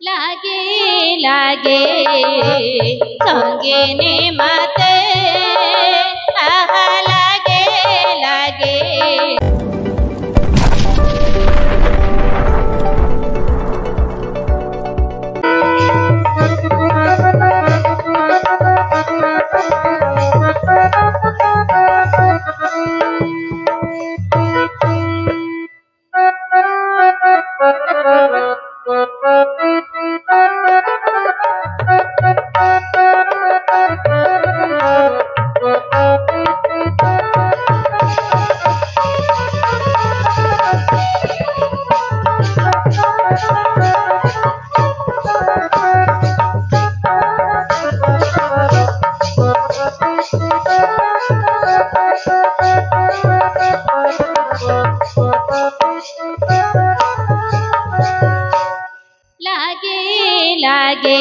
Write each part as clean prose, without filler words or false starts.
लागे लागे संगे ने मते आहा लागे लागे लागे लागे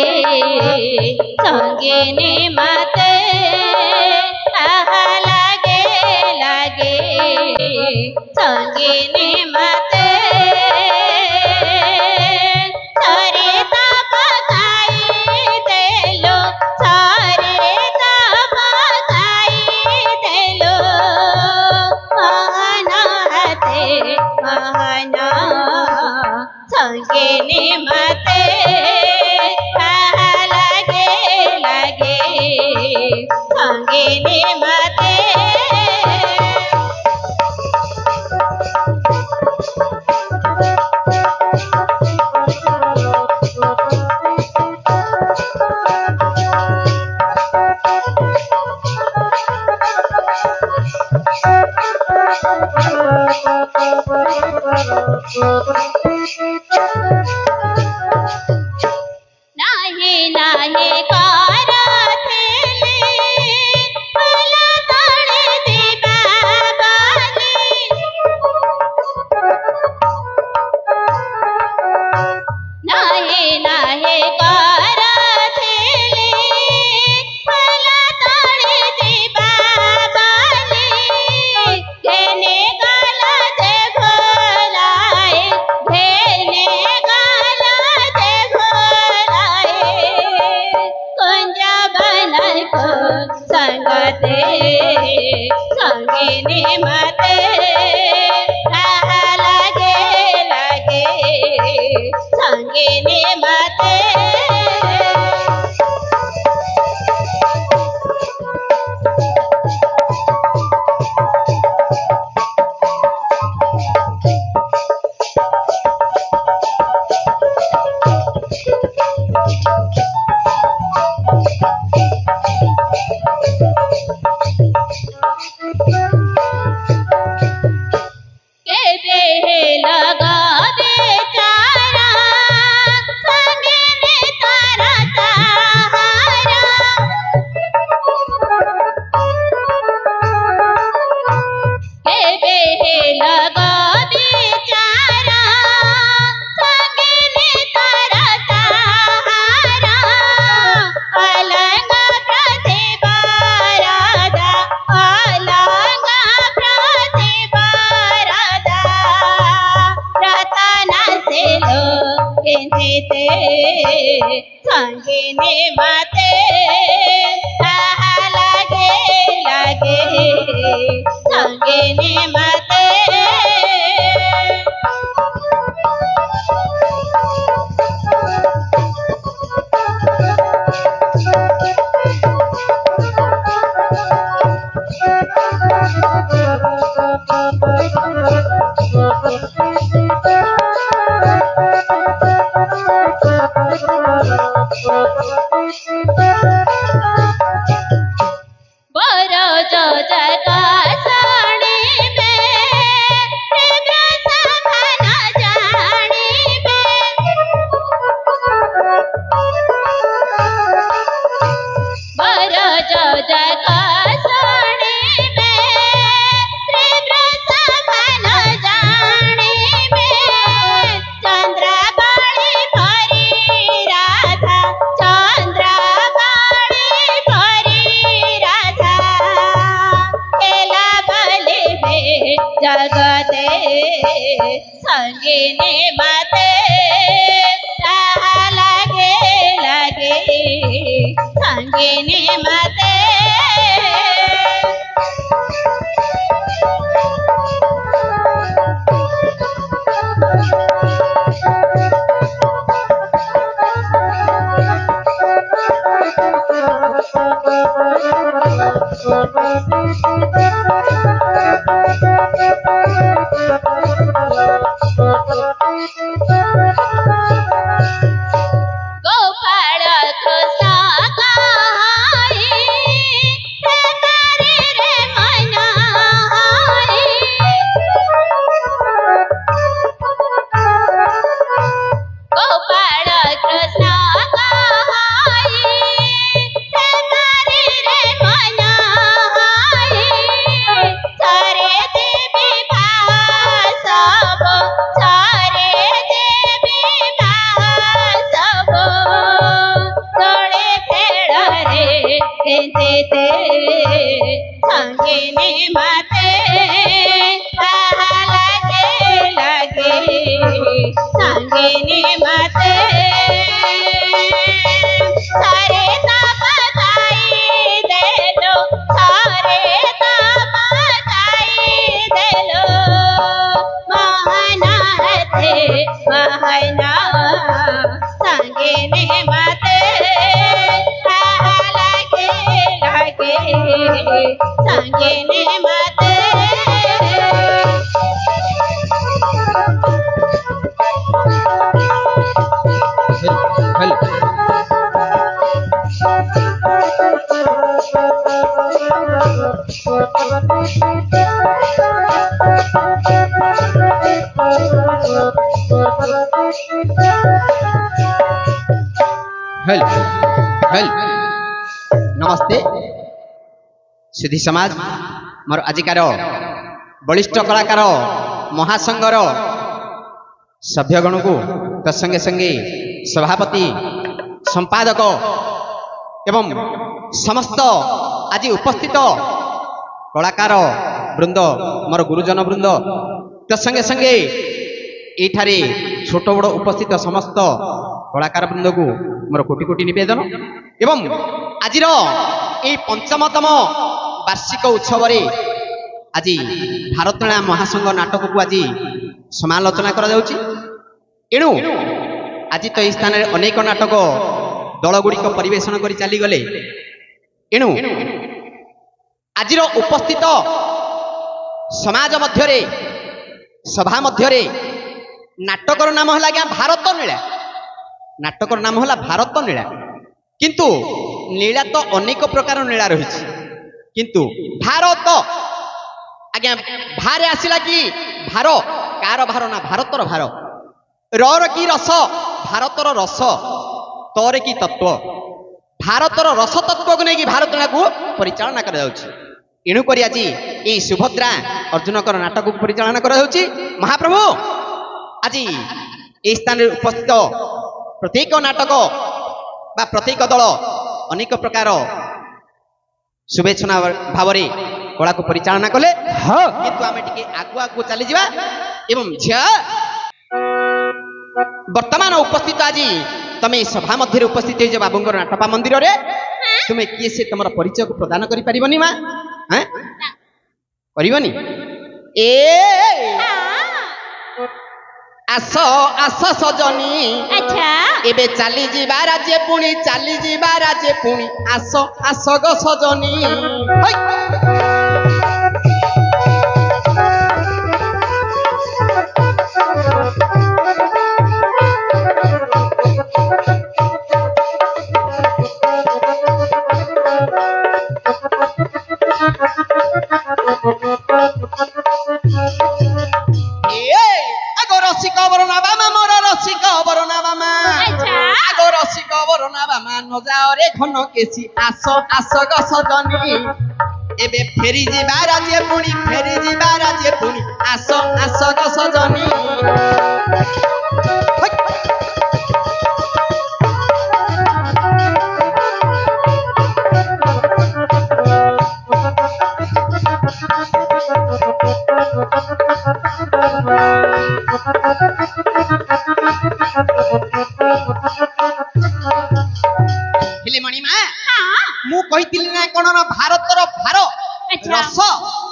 संगे ने मते आहा लागे लागे संगे ने मते सारे तापकाई देलो सारे तापकाई देलो महाना हते महाना संगे ने मते आहा लागे लागे संगे ने मते नाहे नाहे कारा थेले भला ताळे दीपा बाली नाहे नाहे कारा थेले भला ताळे दीपा बाली घेने गाला दे भलाए घेने गाला दे कुंजा बनल को संगते संगे ने मते आहा लागे लागे संगे ने मते के बेहे लगा बेचारा संगे ने तारा सहारा के बेहे लगा बेचारा संगे ने तारा सहारा अलंग प्रतिभा राधा अलंग प्रतिभा राधा रतना से लोग कहते संगे ने मते आहा लागे लागे संगे ने मते Thank you. संगिनी मते गोपाल कृष्ण गाई हे नारी रे मनाई गोपाल कृष्ण गाई हे नारी रे मनाई सारे देवी भासब सारे देवी भासब तोड़े खेल रे केते संगिनी मते आहा लागे लागे संगिनी मते सारे तब गाई देलो सारे तब गाई देलो महना थे महना संगिनी मते आहा लागे लागे संगिनी मते हेल हेल नमस्ते सिद्धि समाज मोर आजिकार बलिष्ठ कलाकार महासंघर सभ्यगण को तत्संगे संगे सभापति संपादक एवं समस्त आज उपस्थित कलाकार वृंद मोर गुरुजन वृंद तत्संगे संगे एठारे छोट बड़ उपस्थित समस्त कलाकार वृंद को मोर कोटि कोटि निवेदन एवं आज पंचमतम वार्षिक उत्सव आज भारतनाट्य महासंघ नाटक को आज समालोचना करा जाउची एणु आज तो स्थान अनेक नाटक दल गुड़िक परिवेशन कर चली गले एणु आज उपस्थित समाज मध्य सभा मध्य नाटकर नाम है क्या भारत नीला नाटकर नाम है भारत नीला किंतु नीला तो अनेक प्रकार नीला रही किंतु भारत आज्ञा भार आसला कि भार कार भार ना भारतर भार रर की रस भारतर रस तर की तत्व भारतर रस तत्व को लेकिन भारत को परिचालना कर एणुक आज ये सुभद्रा अर्जुनकर नाटक को परिचालना कर महाप्रभु आज ये स्थान उपस्थित प्रत्येक नाटक बा प्रत्येक दल अनेक प्रकार शुभेच्छा भाव कला को परिचालना कले किंतु आम टे आगु आगु चली जा एवं झिया वर्तमान उपस्थित आज तमे सभा मध्य उपस्थित हो बाबूंर नाटपा मंदिर रे तुम्हें किए से तुम परिचय को प्रदान करि परिबनी मा हैं परिबनी ए आस आस सजनी अच्छा एबे चली जीवा राज्य पुणी चली जीवा राज्य पुणी आस आस गो सजनी घन केसी आस आस ग सजनी एबे फेरी जीवा राज्य पुणी फेरी जीवा राज्य पुणी आस आस ग सजनी କହିଥିଲି ନା କଣ ନା ଭାରତର ଭାର ଆଚ୍ଛା। ରସ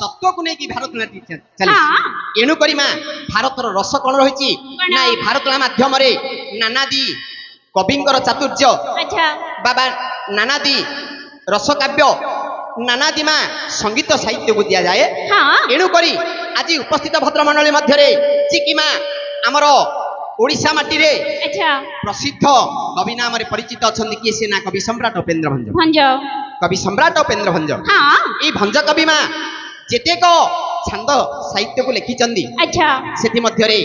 ତତ୍ତ୍ୱକୁ ନେଇକି ଭାରତନାଟ୍ୟ ଚାଲିଛି। ହଁ। ଏଣୁ କରି ମା ଭାରତର ରସ କଣ ରହିଛି କଣ? ନା ଏଇ ଭାରତନା ମାଧ୍ୟମରେ ନାନାଦି କବିଙ୍କର ଚାତୁର୍ଯ୍ୟ ଆଚ୍ଛା। ବାବା ନାନାଦି ରସକାବ୍ୟ ନାନାଦି ମା ସଙ୍ଗୀତ ସାହିତ୍ୟକୁ ଦିଆଯାଏ। ହଁ। ଏଣୁ କରି ଆଜି ଉପସ୍ଥିତ ଭଦ୍ରମଣ୍ଡଳୀ ମଧ୍ୟରେ ଚିକି ମା ଆମର ଓଡ଼ିଶା ମାଟିରେ ଆଚ୍ଛା। ପ୍ରସିଦ୍ଧ କବି ନାମରେ ପରିଚିତ ଅଛନ୍ତି କିଏ ସେ ନା କବି ସମ୍ରାଟ ଉପେନ୍ଦ୍ର ଭଞ୍ଜ। ଭଞ୍ଜ। କବି ସମ୍ରାଟ ଉପେନ୍ଦ୍ର ଭଞ୍ଜ ହଁ। এই ଭଞ୍ଜ କବି ମା ଯେତେକ ଛାନ୍ଦ ସାହିତ୍ୟକୁ ଲେଖିଛନ୍ତି ଆଚ୍ଛା। ସେଥିମଧ୍ୟରେ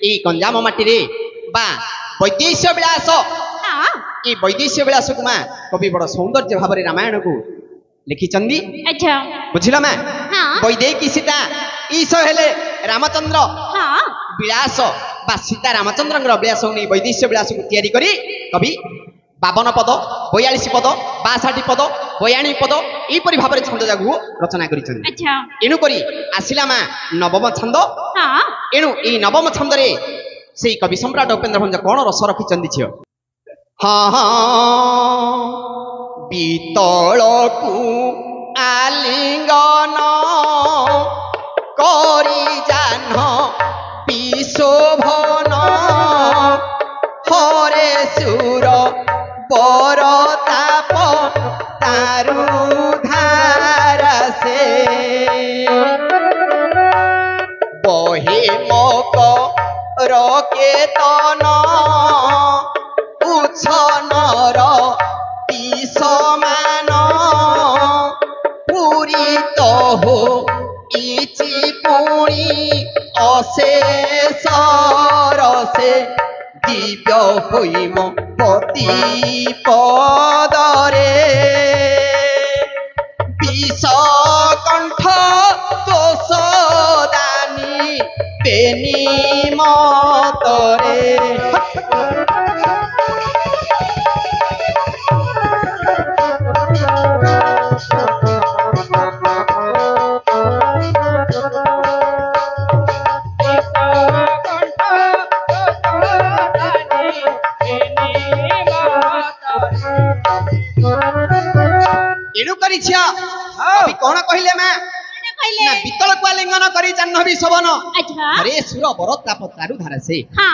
ଏଇ ଗଞ୍ଜାମ ମାଟିରେ ବା ବୈଦେଶ୍ୟ ବିଳାସ ହଁ। এই ବୈଦେଶ୍ୟ ବିଳାସକୁ ମା କବି ବଡ଼ ସୌନ୍ଦର୍ଯ୍ୟ ଭାବରେ ରାମାୟଣକୁ ଲେଖିଛନ୍ତି। ଆଚ୍ଛା। ବୁଝିଲ ମା ହଁ। ବୈଦେହୀ ସୀତା ଈଶ ହେଲେ ରାମଚନ୍ଦ୍ର ହଁ। ବିଳାସ ବା ସୀତା ରାମଚନ୍ଦ୍ରଙ୍କର ବିଳାସକୁ ନେଇ ବୈଦେଶ୍ୟ ବିଳାସକୁ ତିଆରି କରି କବି 52 ପଦ 42 ପଦ 62 ପଦ 92 ପଦ ଏହିପରି ଭାବରେ ଛନ୍ଦ ଯାକୁ ରଚନା କରିଛନ୍ତି। ଆଚ୍ଛା। ଏଣୁ କରି ଆସିଲା ମା ନବମ ଛନ୍ଦ। ହଁ। ଏଣୁ ଏଇ ନବମ ଛନ୍ଦରେ ସେଇ କବି ସମ୍ରାଟ ଉପେନ୍ଦ୍ର ଭଞ୍ଜ କଣ ରସ ରଖିଛନ୍ତି ଝିଅ? ହଁ ବିତଳକୁ ଆଲିଙ୍ଗନ କରି ଜାହ୍ନ ବିଶୋଭନ ହରେ ସୁର ବରତାପ ତାରୁ ଧାରା ସେ বহে মক রকেতন উচ্ছনর সমান পূরিত হো ইচি পুণি অশেষ রসে দিব্য হইম পতি পদরে বিষকণ্ঠ দোষদানি বেনি মতরে ଏଣୁ କରି ଝିଅ କବି କଣ କହିଲେ ମା ନା ବିତଳକୁ ଆଲିଙ୍ଗନ କରି ଜାହ୍ନବୀ ଶୋଭନ ଆଚ୍ଛା। ହରେ ସୁର ବରତାପ ତାରୁ ଧାରା ସେ ହଁ।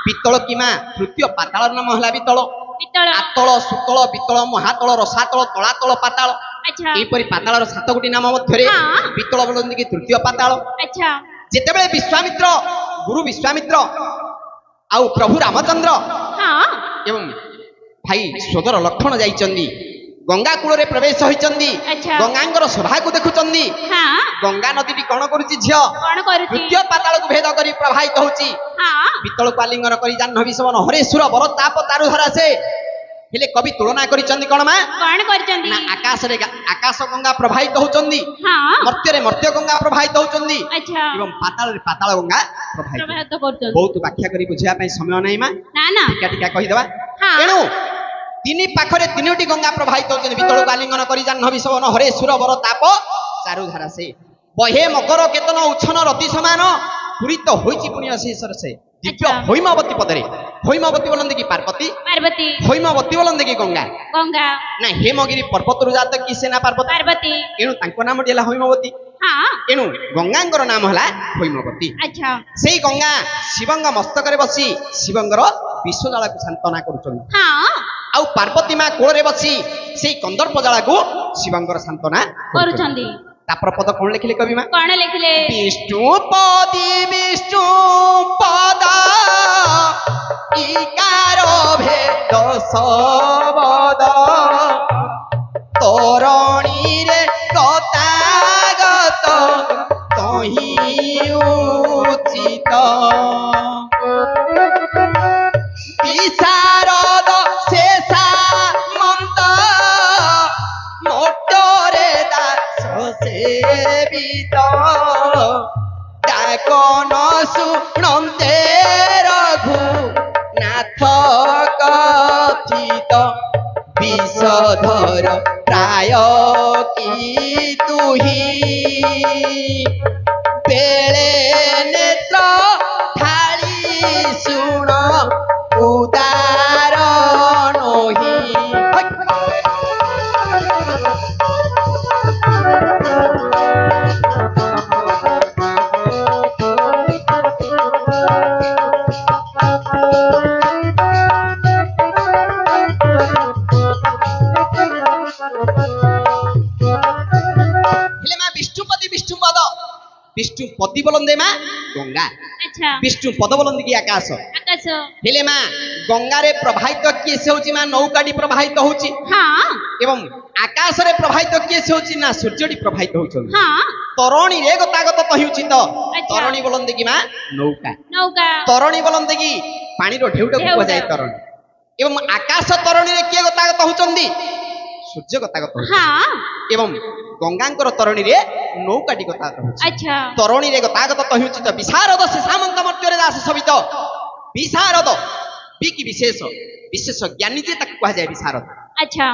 ବିତଳ କି ମା ତୃତୀୟ ପାତାଳର ନାମ ହେଲା ବିତଳ। ପିତ୍ତଳ। ଆତଳ ସୁତଳ ବିତଳ ମହାତଳ ରସାତଳ ତଳାତଳ ପାତାଳ ଆଚ୍ଛା। ଏହିପରି ପାତାଳର 7 ଗୋଟି ନାମ ମଧ୍ୟରେ ହଁ। ବିତଳ ବୋଲନ୍ତି କି ତୃତୀୟ ପାତାଳ। ଆଚ୍ଛା। ଯେତେବେଳେ ବିଶ୍ୱାମିତ୍ର ଗୁରୁ ବିଶ୍ୱାମିତ୍ର ଆଉ ପ୍ରଭୁ ରାମଚନ୍ଦ୍ର ହଁ। ଏବଂ ଭାଇ ସୋଦର ଲକ୍ଷ୍ମଣ ଯାଇଛନ୍ତି ଗଙ୍ଗା କୂଳରେ ପ୍ରବେଶ ହୋଇଛନ୍ତି ଆଚ୍ଛା। ଗଙ୍ଗାଙ୍କର ଶୋଭାକୁ ଦେଖୁଛନ୍ତି। ହଁ। ଗଙ୍ଗା ନଦୀଟି କଣ କରୁଛି ଝିଅ କଣ କରୁଛି? ତୃତୀୟ ପାତାଳକୁ ଭେଦ କରି ପ୍ରବାହିତ ହଉଛି। ହଁ। ବିତଳକୁ ଆଲିଙ୍ଗନ କରି ଜାହ୍ନବୀ ଶୋଭନ ହରେ ସୁର ବରତାପ ତାରୁ ଧାରା ସେ ହେଲେ କବି ତୁଳନା କରିଛନ୍ତି କଣ ମା କଣ କରିଛନ୍ତି? ନା ଆକାଶରେ ଆକାଶ ଗଙ୍ଗା ପ୍ରବାହିତ ହଉଛନ୍ତି ହଁ। ମର୍ତ୍ତ୍ୟରେ ମର୍ତ୍ତ୍ୟ ଗଙ୍ଗା ପ୍ରବାହିତ ହଉଛନ୍ତି ଆଚ୍ଛା। ଏବଂ ପାତାଳରେ ପାତାଳ ଗଙ୍ଗା ପ୍ରବାହିତ ପ୍ରଭାତ କରୁଛନ୍ତି। ବହୁତ ବ୍ୟାଖ୍ୟା କରି ବୁଝିବା ପାଇଁ ସମୟ ନାହିଁ ମା ନା ନା। ଟିକା ଟିକା କହିଦେବା। ହଁ। ଏଣୁ ତିନି ପାଖରେ ତିନୋଟି ଗଙ୍ଗା ପ୍ରବାହିତ ହଉଛନ୍ତି ବିତଳକୁ ଆଲିଙ୍ଗନ କରି ଜାହ୍ନବୀ ଶୋଭନ ହରେ ସୁର ବରତାପ ଚାରୁ ଧାରା ସେ ବହେ ମକର କେତନ ଉଚ୍ଛନ ରତି ସମାନ ପୂରିତ ହୋଇଛି ପୁଣ୍ୟ ଶେଷର ସେ ଦିବ୍ୟ ଆଚ୍ଛା। ହୈମବତୀ ପଦରେ ହୈମବତୀ ବୋଲନ୍ତି କି ପାର୍ବତୀ ପାର୍ବତୀ। ହୈମବତୀ ବୋଲନ୍ତି କି ଗଙ୍ଗା ଗଙ୍ଗା। ନା ହେମଗିରି ପର୍ବତରୁ ଜାତ କି ସେନା ପାର୍ବତୀ ପାର୍ବତୀ। ଏଣୁ ତାଙ୍କ ନାମଟି ହେଲା ହୈମବତୀ। ହଁ। ଏଣୁ ଗଙ୍ଗାଙ୍କର ନାମ ହେଲା ହୈମବତୀ। ଆଚ୍ଛା। ସେଇ ଗଙ୍ଗା ଶିବଙ୍କ ମସ୍ତକରେ ବସି ଶିବଙ୍କର ବିଶ୍ୱଜାଳକୁ ସାନ୍ତନା କରୁଛନ୍ତି ହଁ। ଆଉ ପାର୍ବତୀ ମା କୋଳରେ ବସି ସେଇ କନ୍ଦର୍ପ ଜାଳାକୁ ଶିବଙ୍କର ସାନ୍ତନା କରୁଛନ୍ତି। ତାପର ପଦ କଣ ଲେଖିଲେ କବି ମା କଣ ଲେଖିଲେ? ବିଷ୍ଣୁ ପଦ ଇକାର ଭେଦ ସବଦ ତୋରଣୀରେ ଗତାଗତ ତହିଁ ଉଚିତ ବିଶାରଦ ଶେଷା ମନ୍ତ ମୋଟରେ ଦାସ ସେବିତ ডাকন শুনতে রঘু নাথ কথিত বিষধর প্রায় কি তুহি বেড়ে নেত্র ঢালি শুণ উদার নহি ବିଷ୍ଣୁ ପତି ବୋଲନ୍ତି ମା ଗଙ୍ଗା, ଆଚ୍ଛା ବିଷ୍ଣୁ ପଦ ବୋଲନ୍ତି କି ଆକାଶ। ଆକାଶ ହେଲେ ମା ଗଙ୍ଗାରେ ପ୍ରବାହିତ କିଏ ସେ ହଉଛି ମା ନୌକାଟି ପ୍ରବାହିତ ହଉଛି, ହଁ ଏବଂ ଆକାଶରେ ପ୍ରବାହିତ କିଏ ସେ ହଉଛି ନା ସୂର୍ଯ୍ୟଟି ପ୍ରବାହିତ ହଉଛନ୍ତି। ହଁ ତରଣୀରେ ଗତାଗତ ତ ହେଉଛି ତ ଆଚ୍ଛା। ତରଣୀ ବୋଲନ୍ତି କି ମା ନୌକା, ନୌକା ତରଣୀ ବୋଲନ୍ତି କି ପାଣିର ଢେଉଟାକୁ ଢେଉଟା। କୁହାଯାଏ ତରଣୀ। ଏବଂ ଆକାଶ ତରଣୀରେ କିଏ ଗତାଗତ ହଉଛନ୍ତି, ସୂର୍ଯ୍ୟ ଗତାଗତ ହଉଛନ୍ତି। ହଁ ଏବଂ ଗଙ୍ଗାଙ୍କର ତରଣୀରେ ନୌକାଟି ଗତାଗତ ହଉଛି। ଆଚ୍ଛା ତରଣୀରେ ଗତାଗତ ତ ହେଉଛି ତ ବିଶାରଦ ସେ ସାମନ୍ତ ମର୍ତ୍ତ୍ୟରେ ଦାସ ସବିତ। ବିଶାରଦ ବିକି ବିଶେଷ, ବିଶେଷ ଜ୍ଞାନୀ ଯିଏ ତାକୁ କୁହାଯାଏ ବିଶାରଦ, ଆଚ୍ଛା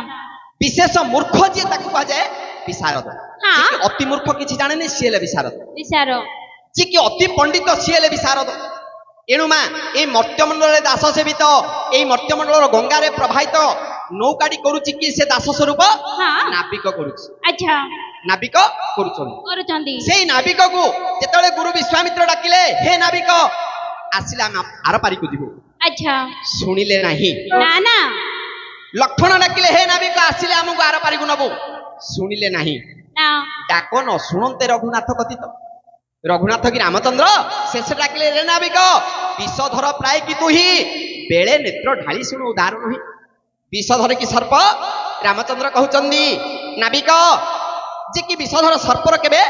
ବିଶେଷ ମୂର୍ଖ ଯିଏ ତାକୁ କୁହାଯାଏ ବିଶାରଦ। ହଁ। ଯିଏ କି ଅତି ମୂର୍ଖ କିଛି ଜାଣେନି ସିଏ ହେଲେ ବିଶାରଦ, ବିଚାର ଯିଏ କି ଅତି ପଣ୍ଡିତ ସିଏ ହେଲେ ବିଶାରଦ। ଏଣୁ ମା ଏଇ ମର୍ତ୍ତ୍ୟମଣ୍ଡଳରେ ଦାସ ସେବିତ, ଏଇ ମର୍ତ୍ତ୍ୟମଣ୍ଡଳର ଗଙ୍ଗାରେ ପ୍ରବାହିତ ନୌକାଟି କରୁଛି କି ସେ ଦାସ ସ୍ୱରୂପ ହଁ ନାବିକ କରୁଛି, ଆଚ୍ଛା ନାବିକ କରୁଛନ୍ତି। କରୁଛନ୍ତି ସେଇ ନାବିକକୁ ଯେତେବେଳେ ଗୁରୁ ବିଶ୍ୱାମିତ୍ର ଡାକିଲେ, ହେ ନାବିକ ଆସିଲେ ଆମେ ଆର ପାରିକୁ ଯିବୁ, ଆଚ୍ଛା ଶୁଣିଲେ ନାହିଁ। ନା ନା ଲକ୍ଷ୍ମଣ ଡାକିଲେ, ହେ ନାବିକ ଆସିଲେ ଆମକୁ ଆର ପାରିକୁ ନବୁ, ଶୁଣିଲେ ନାହିଁ। ନା ଡାକ ନ ଶୁଣନ୍ତେ ରଘୁନାଥ କଥିତ, ରଘୁନାଥ କି ରାମଚନ୍ଦ୍ର ଶେଷ ଡାକିଲେ, ରେ ନାବିକ ବିଷଧର ପ୍ରାୟ କି ତୁହି, ବେଳେ ନେତ୍ର ଢାଳି ଶୁଣୁ ଉଦାର ନୁହିଁ। ବିଷଧର କି ସର୍ପ, ରାମଚନ୍ଦ୍ର କହୁଛନ୍ତି ନାବିକ ଯେ କି ବିଷଧର ସର୍ପର କେବେ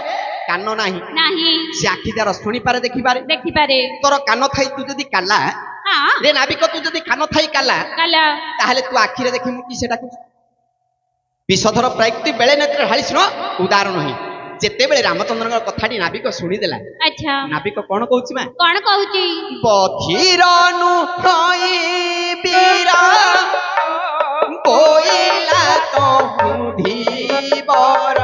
କାନ ନାହିଁ, ନାହିଁ ସେ ଆଖି ଦ୍ୱାରା ଶୁଣିପାରେ ଦେଖିପାରେ। ଦେଖିପାରେ ତୋର କାନ ଥାଇ ତୁ ଯଦି କାଲା, ହଁ ରେ ନାବିକ ତୁ ଯଦି କାନ ଥାଇ କାଲା, କାଲା ତାହେଲେ ତୁ ଆଖିରେ ଦେଖିମୁ କି ସେଟାକୁ। ବିଷଧର ପ୍ରାୟ ବେଳେ ନେତ୍ର ଢାଳି ଶୁଣ ଉଦାର ନୁହିଁ। ଯେତେବେଳେ ରାମଚନ୍ଦ୍ରଙ୍କ କଥାଟି ନାବିକ ଶୁଣିଦେଲା, ଆଚ୍ଛା ନାବିକ କଣ କହୁଛି ମା, କଣ କହୁଛି ବଧିର ନୁହଇ ବୀର ବୋଇଲା ତହୁ ଧୀବର,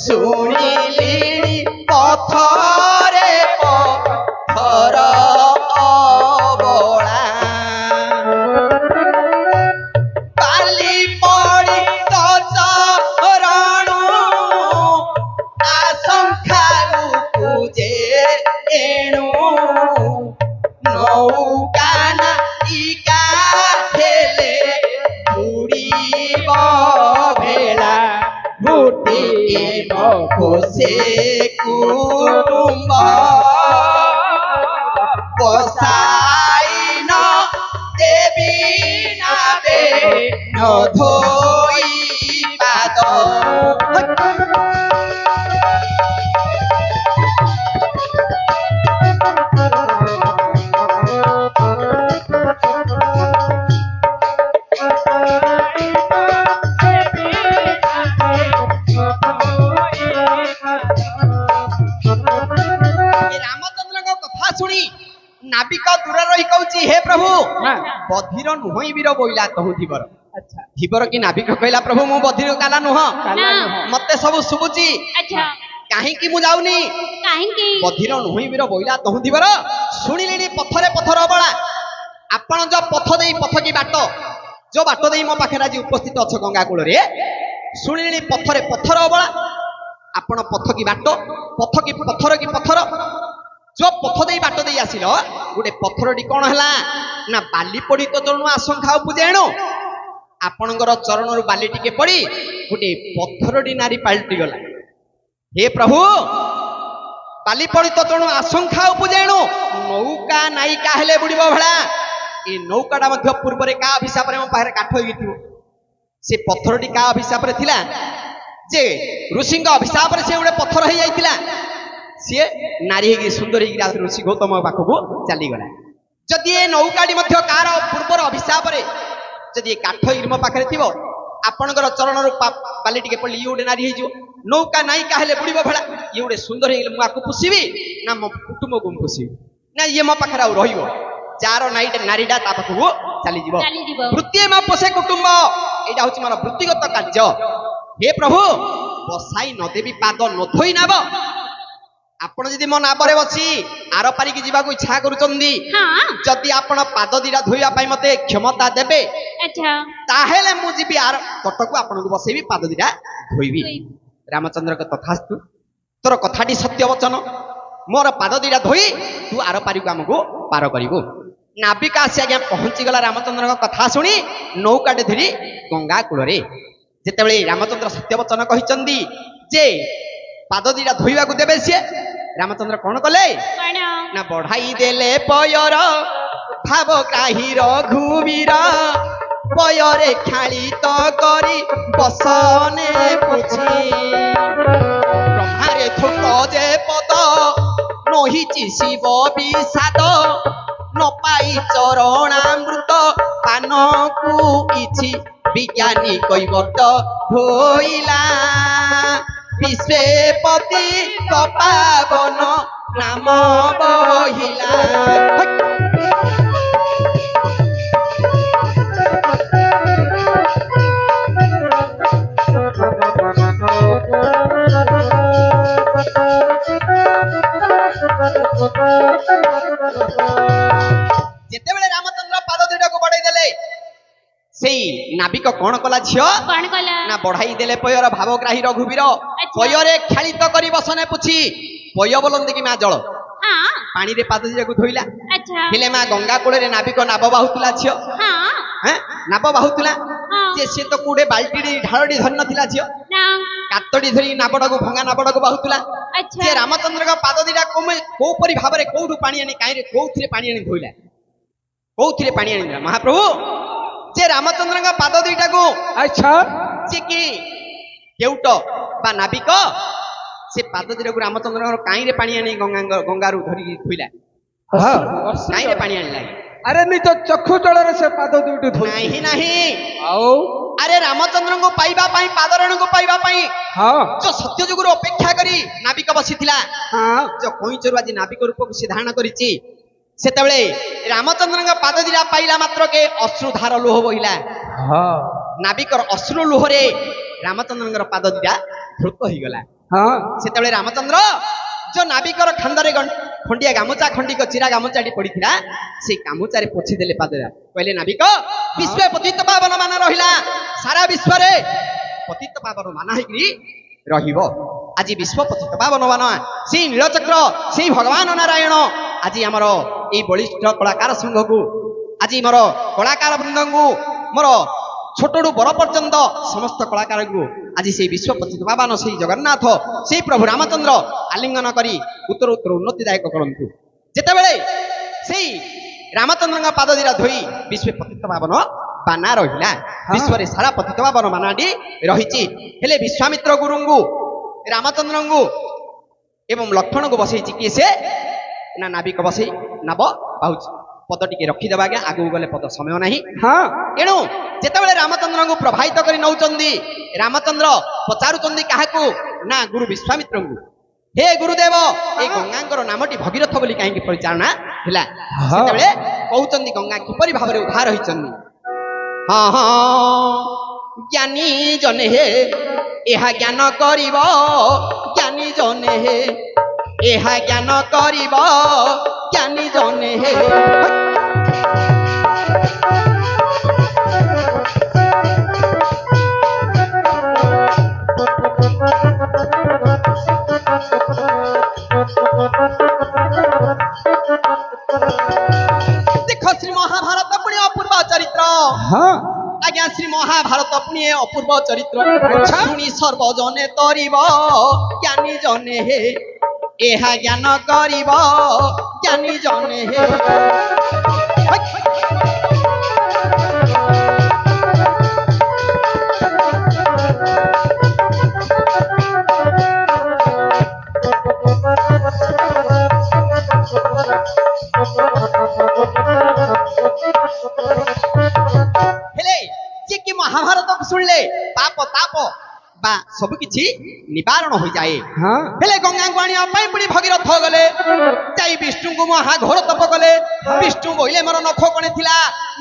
ଶୁଣିଲିଣି ପଥରେ ପଥର ଅବଳା, କାଲି ପଡ଼ି ତ ଚରଣୁ ଆଶଙ୍କାରୁ ପୂଜେ ଏଣୁ, ନୌକା ନାଇକା ହେଲେ ବୁଡ଼ିବ ଭେଳା, ଭୁଟିବ କୋଶେ କୁଟୁମ୍ବ, ବସାଇନ ଦେବୀ ନାବେ ନ ଧୋଇ ପାଦ। ରାମଚନ୍ଦ୍ରଙ୍କ କଥା ଶୁଣି ନାବିକ ଦୂରରେ ରହି କହୁଛି, ହେ ପ୍ରଭୁ ବଧିର ନୁହଇ ବୀର ବୋଇଲା ତହୁ ଧୀବର। ଧୀବର କି ନାବିକ କହିଲା, ପ୍ରଭୁ ମୁଁ ବଧିର କାଲା ନୁହଁ, ମତେ ସବୁ ଶୁଭୁଛି, ଆଚ୍ଛା କାହିଁକି ମୁଁ ଯାଉନି। କାହିଁକି ବଧିର ନୁହଇ ବୀର ବୋଇଲା ତହୁ ଧୀବର, ଶୁଣିଲିଣି ପଥରେ ପଥର ଅବଳା। ଆପଣ ଯୋଉ ପଥ ଦେଇ ପଥ କି ବାଟ, ଯୋଉ ବାଟ ଦେଇ ମୋ ପାଖରେ ଆଜି ଉପସ୍ଥିତ ଅଛ ଗଙ୍ଗା କୂଳରେ, ଶୁଣିଲିଣି ପଥରେ ପଥର ଅବଳା। ଆପଣ ପଥ କି ବାଟ, ପଥ କି ପଥର କି ପଥର, ଯୋଉ ପଥ ଦେଇ ବାଟ ଦେଇ ଆସିଲ, ଗୋଟେ ପଥରଟି କଣ ହେଲା ନା ବାଲି ପଡି ତ ଚରଣୁ ଆଶଙ୍କା ଉପୁଜେ ଏଣୁ, ଆପଣଙ୍କର ଚରଣରୁ ବାଲି ଟିକେ ପଡି ଗୋଟେ ପଥରଟି ନାରୀ ପାଲଟି ଗଲା। ହେ ପ୍ରଭୁ ବାଲି ପଡି ତ ଚରଣୁ ଆଶଙ୍କା ଉପୁଜେ ଏଣୁ, ନୌକା ନାଇକା ହେଲେ ବୁଡ଼ିବ ଭେଳା। ଏ ନୌକାଟା ମଧ୍ୟ ପୂର୍ବରେ କାହା ଅଭିଶାପରେ ମୋ ପାଖରେ କାଠ ହେଇଥିବ। ସେ ପଥରଟି କାହା ଅଭିଶାପରେ ଥିଲା, ଯେ ଋଷିଙ୍କ ଅଭିଶାପରେ ସେ ଗୋଟେ ପଥର ହେଇଯାଇଥିଲା। ସିଏ ନାରୀ ହେଇକି ସୁନ୍ଦର ହେଇକି ଋଷି ଗୌତମ ପାଖକୁ ଚାଲିଗଲା। ଯଦି ଏ ନୌକାଟି ମଧ୍ୟ କାହାର ପୂର୍ବର ଅଭିଶାପରେ ଯଦି କାଠ ହେଇକି ମୋ ପାଖରେ ଥିବ, ଆପଣଙ୍କର ଚରଣରୁ ବାଲି ଟିକେ ପଡିଲେ ଇଏ ଗୋଟେ ନାରୀ ହେଇଯିବ। ନୌକା ନାଇକା ହେଲେ ବୁଡ଼ିବ ଭେଳା। ଇଏ ଗୋଟେ ସୁନ୍ଦର ହେଇଗଲେ ମୁଁ ଆକୁ ପୋଷିବି ନା ମୋ କୁଟୁମ୍ବକୁ ମୁଁ ପୋଷିବି, ନା ଇଏ ମୋ ପାଖରେ ଆଉ ରହିବ। ଯାହାର ନାରୀଟା ତା ପାଖକୁ ଚାଲିଯିବ। ବୃତ୍ତି ମା ପୋଷେ କୁଟୁମ୍ବ, ଏଇଟା ହଉଛି ମୋର ବୃତ୍ତିଗତ କାର୍ଯ୍ୟ। ହେ ପ୍ରଭୁ ବସାଇ ନଦେବି ପାଦ ନ ଧୋଇ ନାବ। ଆପଣ ଯଦି ମୋ ନାବରେ ବସି ଆର ପାରିକି ଯିବାକୁ ଇଚ୍ଛା କରୁଛନ୍ତି, ଯଦି ଆପଣ ପାଦ ଦିଟା ଧୋଇବା ପାଇଁ ମତେ କ୍ଷମତା ଦେବେ, ତାହେଲେ ମୁଁ ଯିବି ଆର ତଟକୁ, ଆପଣଙ୍କୁ ବସେଇବି, ପାଦ ଦିଟା ଧୋଇବି। ରାମଚନ୍ଦ୍ରଙ୍କ ତଥାସ୍ତୁ, ତୋର କଥାଟି ସତ୍ୟ ବଚନ, ମୋର ପାଦ ଦିଟା ଧୋଇ ତୁ ଆର ପାରିକୁ ଆମକୁ ପାର କରିବୁ। ନାବିକ ଆସି ଆଜ୍ଞା ପହଞ୍ଚିଗଲା ରାମଚନ୍ଦ୍ରଙ୍କ କଥା ଶୁଣି ନୌକାଟେ ଧରି ଗଙ୍ଗା କୂଳରେ। ଯେତେବେଳେ ରାମଚନ୍ଦ୍ର ସତ୍ୟ ବଚନ କହିଛନ୍ତି ଯେ ପାଦ ଦିଟା ଧୋଇବାକୁ ଦେବେ ସିଏ ରାମଚନ୍ଦ୍ର କଣ କଲେ କଣ ନା ବଢାଇ ଦେଲେ ପୟର ଭାବଗ୍ରାହୀର ଘୁମିର ପୟରେ ଖ୍ୟାଳିତ କରି ବସନେ ପୁଛି ବ୍ରହ୍ମାରେ ଥୋକ ଯେ ପଦ ନହିଛି ଶିବ ବିଷାଦ ନ ପାଇ ଚରଣାମୃତ ପାନକୁ ଇଛି ବିଜ୍ଞାନୀ কৈବର୍ତ୍ତ ଧୋଇଲା ବିଶ୍ୱପତି ପାବନ ନାମ ବହିଲା ଯେତେବେଳେ ରାମଚନ୍ଦ୍ର ପାଦ ଦୁଇଟାକୁ ବଢାଇ ଦେଲେ ସେଇ ନାବିକ କଣ କଲା ଝିଅ କଣ କଲା ନା ବଢାଇ ଦେଲେ ପୟର ଭାବଗ୍ରାହୀ ରଘୁବୀର ଆଚ୍ଛା। ପୟରେ ଖ୍ୟାଳିତ କରି ବସନେ ପୁଛି ପୟ ବୋଲନ୍ତି କି ମା ଜଳ ହଁ ପାଣିରେ ପାଦ ଦିଟାକୁ ଧୋଇଲା ଆଚ୍ଛା ହେଲେ ମା ଗଙ୍ଗା କୂଳରେ ନାବିକ ନାବ ବାହୁଥିଲା ଝିଅ ହଁ ନାବ ବାହୁଥିଲା ହଁ ଯେ ସେ ତ କୋଉଟେ ବାଲ୍ଟି ଢାଳଟି ଧରି ନଥିଲା ଝିଅ ନା କାତଟି ଧରି ନାବଟାକୁ ଭଙ୍ଗା ନାବଟାକୁ ବାହୁଥିଲା ଆଚ୍ଛା ଯେ ରାମଚନ୍ଦ୍ରଙ୍କ ପାଦ ଦିଟା କୋଉପରି ଭାବରେ କୋଉଠୁ ପାଣି ଆଣି କାହିଁରେ କୋଉଥିରେ ପାଣି ଆଣି ଧୋଇଲା କୋଉଥିରେ ପାଣି ଆଣିଲା ମହାପ୍ରଭୁ ଯେ ରାମଚନ୍ଦ୍ରଙ୍କ ପାଦ ଦୁଇଟାକୁ ଆଚ୍ଛା ଯେ କି କେଉଟ ବା ନାବିକ ସେ ପାଦ ଦିଟାକୁ ରାମଚନ୍ଦ୍ରଙ୍କର କାହିଁରେ ପାଣି ଆଣି ଗଙ୍ଗାରୁ ଧରିକି ଧୋଇଲା କାହିଁରେ ପାଣି ଆଣିଲା ଆରେ ନିଜ ଚକ୍ଷୁ ଜଳରେ ସେ ପାଦ ଦୁଇଟି ଧୋଇ ନାହିଁ ନାହିଁ ଆଉ ଆରେ ରାମଚନ୍ଦ୍ରଙ୍କୁ ପାଇବା ପାଇଁ ପାଦରଣକୁ ପାଇବା ପାଇଁ ହଁ ଯୋଉ ସତ୍ୟ ଯୁଗରୁ ଅପେକ୍ଷା କରି ନାବିକ ବସିଥିଲା ହଁ ଯୋଉ କଇଁଚରୁ ଆଜି ନାବିକ ରୂପକୁ ସେ ଧାରଣ କରିଛି ସେତେବେଳେ ରାମଚନ୍ଦ୍ରଙ୍କ ପାଦ ଦିଟା ପାଇଲା ମାତ୍ରକେ ଅଶ୍ରୁଧାର ଲୁହ ବୋହିଲା ହଁ ନାବିକର ଅଶ୍ରୁ ଲୁହରେ ରାମଚନ୍ଦ୍ରଙ୍କର ପାଦ ଦିଟା ଧୃତ ହେଇଗଲା ହଁ ସେତେବେଳେ ରାମଚନ୍ଦ୍ର ଯୋଉ ନାବିକର ଖାନ୍ଦରେ ଖଣ୍ଡିଆ ଗାମୁଚା ଖଣ୍ଡିକ ଚିରା ଗାମୁଚାଟି ପଡିଥିଲା ସେଇ ଗାମୁଚାରେ ପୋଛି ଦେଲେ ପାଦରା କହିଲେ ନାବିକ ବିଶ୍ୱ ପତିତ ପାବନ ମାନ ରହିଲା ସାରା ବିଶ୍ୱରେ ପତିତ ପାବନ ମାନ ହେଇକି ରହିବ ଆଜି ବିଶ୍ୱ ପତିତ ପାବନ ମାନ ସେଇ ନୀଳଚକ୍ର ସେଇ ଭଗବାନ ନାରାୟଣ ଆଜି ଆମର এই বলিষ্ঠ কলাকার সংঘকু আজি মোর কলাকার বৃন্দঙ্কু মোর ছোটু বড় পর্যন্ত সমস্ত কলাকারকু আজি সেই বিশ্বপতিত পাবন সেই জগন্নাথ সেই প্রভু রামচন্দ্র আলিঙ্গন করি উত্তর উত্তর উন্নতিদায়ক করন্তু যেতেবেলে সেই রামচন্দ্রଙ୍କ পাদ দিরা ধୋଇ বিশ্বপতিত পাবন বানা রহিলা বিশ্বরে সারা পতিত পাবন বানাটি রহিছি হেলে বিশ্বামিত্র গুরুঙ্কু রামচন্দ্রঙ্কু এবং লক্ষ্মণକୁ বসাইছি কি সে ନା ନାବିକ ବସେଇ ନାବ ପାଉଛି ପଦ ଟିକେ ରଖିଦେବା ଆଜ୍ଞା ଆଗକୁ ଗଲେ ପଦ ସମୟ ନାହିଁ ହଁ ଏଣୁ ଯେତେବେଳେ ରାମଚନ୍ଦ୍ରଙ୍କୁ ପ୍ରଭାବିତ କରି ନଉଛନ୍ତି ରାମଚନ୍ଦ୍ର ପଚାରୁଛନ୍ତି କାହାକୁ ନା ଗୁରୁ ବିଶ୍ୱାମିତ୍ରଙ୍କୁ ହେ ଗୁରୁଦେବ ଏ ଗଙ୍ଗାଙ୍କର ନାମଟି ଭଗୀରଥ ବୋଲି କାହିଁକି ପରିଚାଳନା ହେଲା ସେତେବେଳେ କହୁଛନ୍ତି ଗଙ୍ଗା କିପରି ଭାବରେ ଉଦ୍ଧାର ହୋଇଛନ୍ତି ହଁ ହଁ ଜ୍ଞାନୀ ଜନେ ହେ ଏହା ଜ୍ଞାନ କରିବ ଜ୍ଞାନୀ ଜନେ ହେ ଏହା ଜ୍ଞାନ କରିବ ଜ୍ଞାନୀ ଜନେ ହେ ଦେଖ ଶ୍ରୀ ମହାଭାରତ ପୁଣି ଅପୂର୍ବ ଚରିତ୍ର ହଁ ଆଜ୍ଞା ଶ୍ରୀ ମହାଭାରତ ପୁଣି ଅପୂର୍ବ ଚରିତ୍ର ଶୁଣି ସର୍ବଜନେ ତରିବ ଜ୍ଞାନୀ ଜନେ ହେ ଏହା ଜ୍ଞାନ କରିବ ଜ୍ଞାନୀ ଜନେ ହେ ହେଲେ ଯିଏ କି ମହାଭାରତକୁ ଶୁଣିଲେ ପାପ ତାପ ବା ସବୁ କିଛି ନିବାରଣ ହୋଇଯାଏ ହଁ ହେଲେ ଗଙ୍ଗାଙ୍କୁ ଆଣିବା ପାଇଁ ପୁଣି ଭଗୀରଥ ଗଲେ ଯାଇ ବିଷ୍ଣୁଙ୍କୁ ମହା ଘୋର ତପ କଲେ ବିଷ୍ଣୁ ବୋଇଲେ ମୋର ନଖ କଣେ ଥିଲା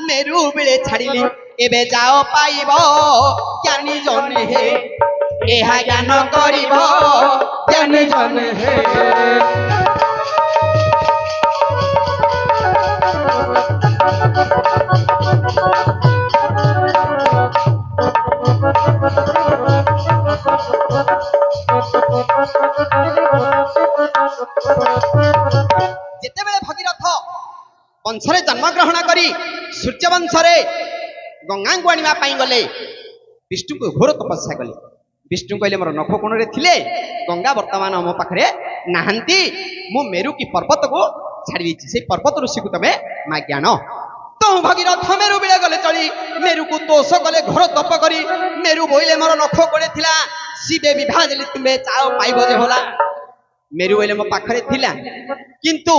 ମେରୁ ବେଳେ ଛାଡ଼ିଲି ଏବେ ଯାଅ ପାଇବ ଜ୍ଞାନୀ ଜନେ ହେ ଏହା ଜ୍ଞାନ କରିବ ଜ୍ଞାନୀ ଜନେ ହେ ଯେତେବେଳେ ଭଗୀରଥ ବଂଶରେ ଜନ୍ମଗ୍ରହଣ କରି ସୂର୍ଯ୍ୟ ବଂଶରେ ଗଙ୍ଗାଙ୍କୁ ଆଣିବା ପାଇଁ ଗଲେ ବିଷ୍ଣୁଙ୍କୁ ଘୋର ତପସ୍ୟା କଲେ विष्णु कहले मोर नख कोण रे थिले गंगा वर्तमान मो पाखरे नाहंती मु मेरु की पर्वत को छाड़ी देछि से पर्वत ऋषि को तमे माग्यान तो भगीरथ मेरु बिले गले चली मेरु को तोष गले घर तप करी मेरु बोइले मोर नख कोड़े थिला शिवे विवाह देली तुमे चाओ पाइबो जे होला मेरु बोइले मो पाखरे थिला किंतु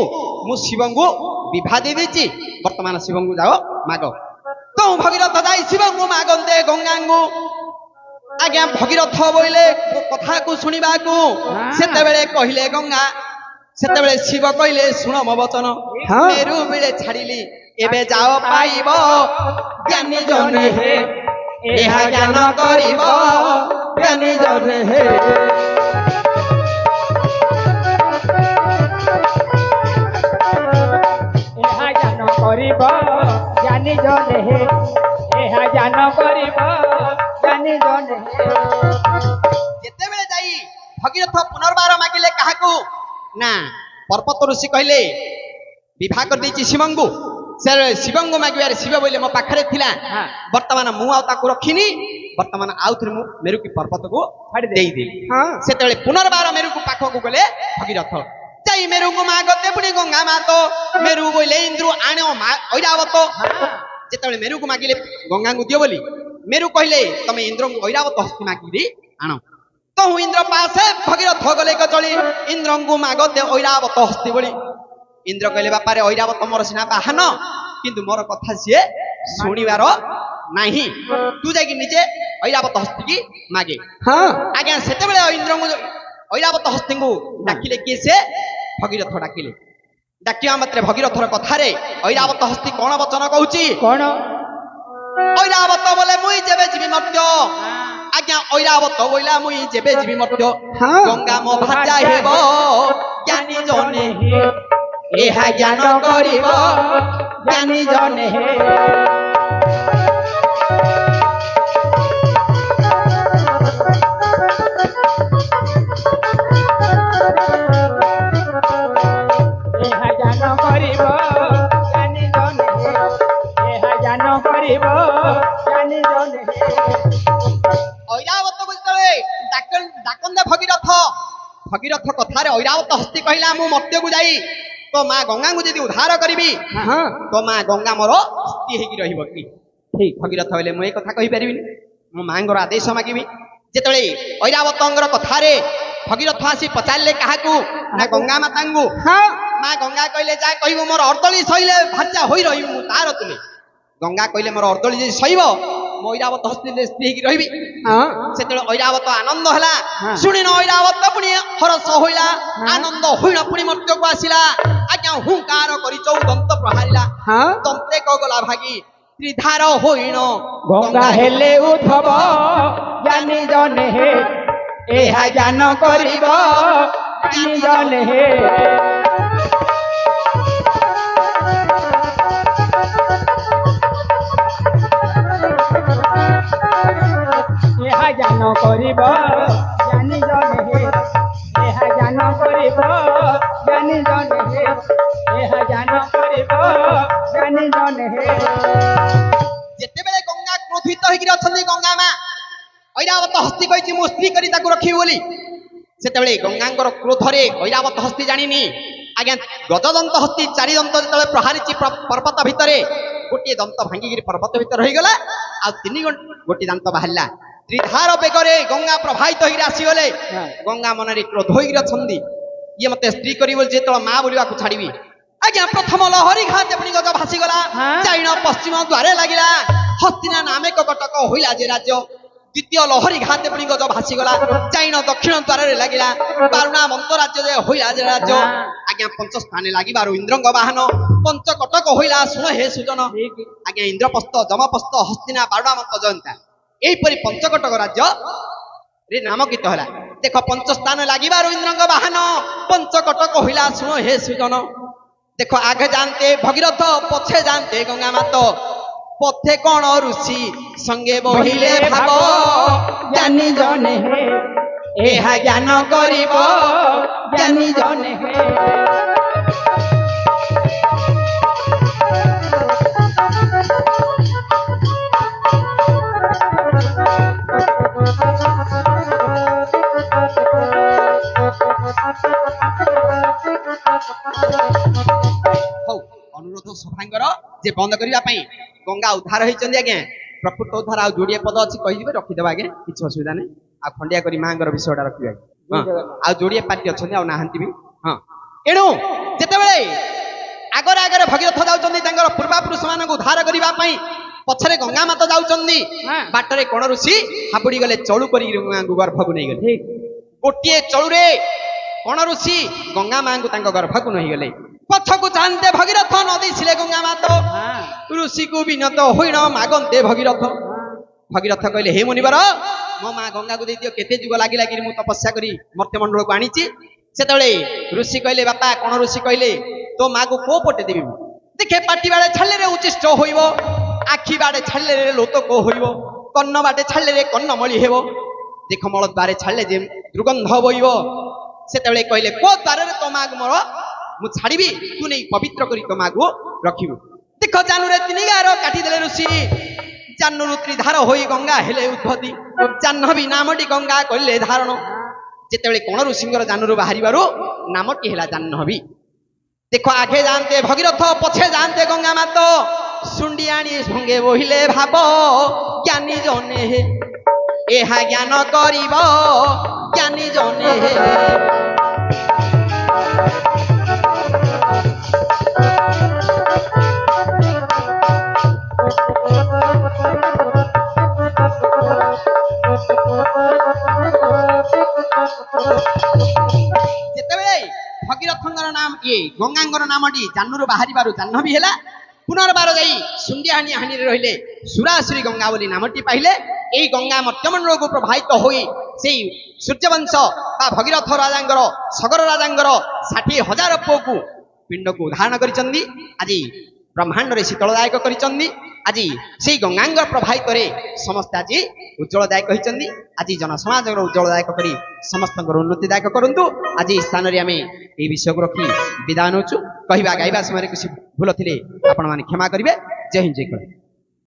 मु शिवंगु विवाह दे देछि वर्तमान शिवंगु जाओ मागो तो भगीरथ जाई शिवंगु मागंदे गंगांगु आज्ञा भगीरथ बोइले कथा को सुनिबा को सेते बेले कहिले गंगा सेते बेले शिव कहिले सुन मो वचन मेरु बिले छाड़िली एबे जाओ पाइबो ज्ञानी जने हे एहा ज्ञान करिबो ज्ञानी जने हे एहा ज्ञान करिब ज्ञानी जने हे एहा ज्ञान करिब ज्ञानी जने हे जेते बेले जाई भगीरथ पुनर्बार मागिले काहाकू ना पर्वत ऋषि कहले विवाह कर देछि शिवंगु से शिवंगु मागिबारे शिव बोले मो पाखरे थिला वर्तमान मु आ ताकू रखिनी वर्तमान आउ थरे मु मेरु की पर्वत को छाड़ी देई दे सेते बेले पुनर्बार मेरु को पाखो को गले भगीरथ जाई मेरु को मागते पुनी गंगा मातो मेरु बोले इंद्र आण्यो ऐरावत जेते बेले मेरु को मागिले गंगा को दियो बोली मेरु कहले तमे इंद्र को ऐरावत हस्ती मागिरी आनो तो इंद्र पासे भगीरथ गले को चली इंद्र को मागते ऐरावत हस्ती बोली इंद्र कहले बापा रे ऐरावत मोर सिना बाहन किंतु मोर कथा सिए सुनिबार नाही तू जाकी निजे ऐरावत हस्ती की मागे हां आज्ञा सेते बेले इंद्र को ऐरावत हस्ती को डाकिले के से भगीरथ डाकिले डाकिया मात्रे भगीरथर कथा रे ऐरावत हस्ती कोन वचन कहूची कोन ऐरावत बोले मुई जेबे जीवी मर्त्य आज्ञा ऐरावत बोइला मुई जेबे जीवी मर्त्य गंगा मो भाजा हेबो ज्ञानी जने हे एहा ज्ञान करिब ज्ञानी जने हे एहा ज्ञान करिब ज्ञानी जने हे एहा ज्ञान करिब ज्ञानी जने हे ऐरावत बोलतले डाकंदे भगीरथ भगीरथ कथा रे ऐरावत हस्ती कहला मु मर्त्य को जाई तो मां गंगा को यदि उद्धार करिबी तो मां गंगा मोर स्थिति हेकी रहिबो की ठीक भगीरथ बोले मु ए कथा कहि परिबिनी मो मांगर आदेश मागिबी जेतळे ऐरावतंगर कथा रे भगीरथ आसी पचारले काहाकू ना गंगा मातांगु मां गंगा कहले जा कहिबो मोर अर्दली सइले भाचा होई रहिबो मु तार तुले गंगा कहले मोर अर्दली जे सइबो मो ऐरावत हस्ती स्त्री हेकी रहिबी सेतळे ऐरावत आनंद हला सुनि न ऐरावत पुनी हरस होइला आनंद होइण पुनी मर्त्य को आसिला आज्ञा हुंकार करी चौदंत प्रहारिला तंते को गला भागी त्रिधार होइण गंगा हेले उद्धव ज्ञानी जने हे एहा ज्ञान करिब ज्ञानी जने हे एहा ज्ञान करिब ज्ञानी जने हे एहा ज्ञान करिब ज्ञानी जने हे एहा ज्ञान करिब ज्ञानी जने हे जेते बेले गंगा क्रोधित होई अछंदी गंगा मा ऐरावत हस्ती कहिछि मो स्त्री करी ताकू रखी बोली सेते बेले गंगांगर क्रोध रे ऐरावत हस्ती जानिनी आज्ञा गजदंत हस्ती चारि दंत जतले प्रहारिछि पर्वत भितरे गोटे दंत भांगी पर्वत भीतर रही गला आ तीन गोटे दांत बाहरला त्रिधार बेगरे गंगा प्रभावित होई आसी गले गंगा मन रे क्रोध होई अछंदी ये मते स्त्री करी बोल जे तळ मा बोलिबा को छाड़ीबी आज्ञा प्रथम लहरी घाते पुनी गज भासी गला चाइण पश्चिम द्वारे लागिला हस्तिना नामे कटक होइला जे राज्य द्वितीय लहरी घाते पुनी गज भासी गला चाइण दक्षिण द्वारे लागिला बारुणा मंत राज्य जे होइला जे राज्य आज्ञा पंच स्थाने लागिबारु इंद्रंग वाहन पंच कटक होइला सुन हे सुजन आज्ञा इंद्रपस्त जमपस्त हस्तिना बारुणा मंत जयंता एही परि पंचकटक राज्य रे नामकित हला देख पंच स्थान लागिबारु इंद्रंग वाहन पंचकटक होइला सुन हे सुजन देखो आगे जानते भगीरथ पछे जानते गंगा मात पथे कौन ऋषि संगे बहिले भाव ज्ञानी जने हे एहा ज्ञान करिब ज्ञानी जने हे जे बंद करबा पई गंगा उद्धार होइचंदी आज्ञा प्रकृत उद्धार आ जोड़िए पद अछि कहि दिबे रखि देबा आज्ञा किछ असुविधा नै आ खंडिया करी मांगर विषयटा रखिबा हां आ जोड़िए पार्टी अछंदी आ नाहंती भी हां एणु जेते बेले आगरे आगरे भगीरथ जाउचंदी तांगर पूर्वा पुरुष मानक उद्धार करबा पई पछरे गंगा माता जाउचंदी बाटरे कोन ऋषि हापुड़ी गले चळु करी गंगा गर्भकु नै गले गोटिए चळु रे कोन ऋषि गंगा मांगु तांग गर्भकु नै गले पछकु जानते भगीरथ नदी छिले गंगा माता ऋषि को विनत होइण मागन्ते भगीरथ भगीरथ कहले हे मुनिवर मो मा गंगा को दियो केते जुग लागि लागि मु तपस्या करी मर्त्य मंडल को आनीची सेतळे ऋषि कहले बापा कोन ऋषि कहले तो मा को को पटे देबी देखे पाटी बाळे छल्ले रे उचिष्ट होइबो आखी बाळे छल्ले रे लोत को होइबो कन्न बाटे छल्ले रे कन्न मळी हेबो देख मळ द्वारे छल्ले जे दुर्गंध होइबो सेतळे कहले को द्वारे रे तो मा मोर मु छाड़ीबी तू नै पवित्र करी तो मा को रखिबो देख जानू रे तिनी गार काटी देले ऋषि जानू त्रिधार होई गंगा हेले उद्भति जाह्नवी नामटी गंगा कहले धारण जेतेबेले कोन ऋषिंगर जानूरु बाहरिबारु नामटी हेला जाह्नवी देखो आगे जानते भगीरथ पछे जानते गंगा मातो सुंडियाणी संगे बहिले भाब ज्ञानी जने हे एहा ज्ञान करिबो ज्ञानी जने हे जेतेबेले भगीरथंगर नाम ये गंगांगर नामटी जाह्नूरु बाहरिबारु जाह्नवी हेला पुनर्बार जाई सुंडियाणी हानि रहिले सुरासुरी गंगा बोली नामटी पाइले एई गंगा मर्त्यमंडल को प्रभावित होई सेई सूर्यवंश बा भगीरथ राजांगर सगर राजांगर 60,000 पुओ को पिंड को उदाहरण करिचंदी आज ब्रह्मांड रे शीतलदायक करिचंदी आज सेई गंगांगर प्रभावित रे समस्त आज उज्जवलदायक कहिचंदी आज जनसमाज उज्जवलदायक करी समस्त उन्नतिदायक करंतु आज स्थान रे आमे ए विषय को रखी विदान होचु कहबा गाइबा समय कुछ भूल थिले आपण माने क्षमा करिवे जय हिंद जय